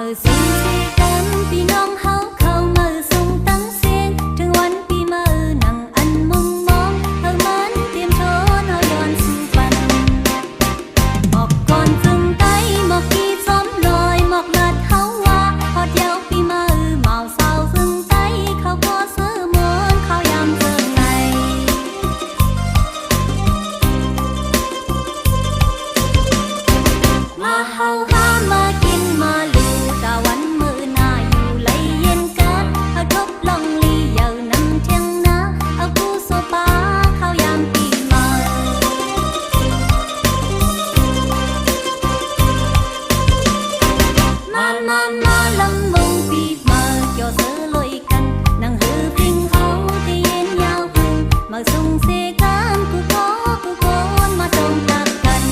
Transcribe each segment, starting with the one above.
Mờ xuân xe cánh vì non háo khâu mờ xuân tắn sen trườngวันปีมะนั่งอันมุงมองเฮามันเตรียมชนเฮาย้อนสู่ฝันหมอกก่อนจึงไต้หมอกที่ซ้อมลอยหมอกเลิศเฮาว่าฮอดยาวปีมะเมาเศร้าซึ่งไต้เขาก็ซื้อมอนเขายามเจอไงมาเฮาหามากินมาลูตะวันมือหน้าอยู่ไหลเย็นกันเฮาทบลองลีเยาวนำเทียงนาเอากูโซปาเขายามปีมามาลำมงปีมาเกี่ยวเสือลอยกันนั่งหือพิงเฮาที่เย็นยาวพึ่งมาส่งเสกันกูคนมาตรงตักกัน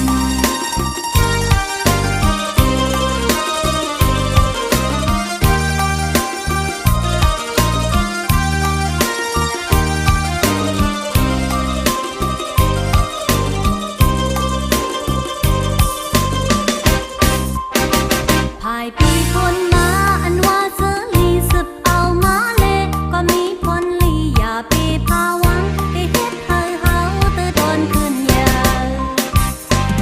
ภายปีคนมาอันว่าเสือลีสืบเอามาเลก็มีพรลีอย่าปีพาวังที่เฮ็ดให้เฮาตื่นตอนขึ้นยาว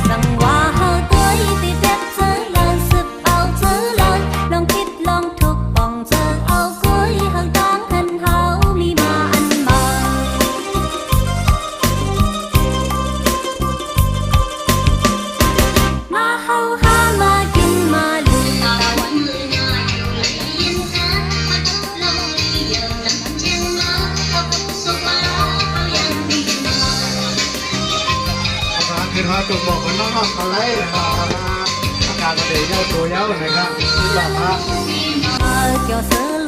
สั่งว่าเฮาตัวที่เด็ดเสือเลยสืบเอาเสือเลยลองคิดลองทุกป่องเสือเอากุ้ยเฮาต้องหันเฮามีมาอันมามาเฮาหามากินมาลูตะวันมือหน้าอยู่ไหลเย็นกันมาทบลองลีเยาวนำเทียงนาเอากูโซปาเขายังปีมา ขึ้นมาจุกบอกคนน้องๆเขาไล่นะครับอาการมันเดี๋ยวเย้าตัวเย้านะครับที่บอกว่า เกี่ยวเสือ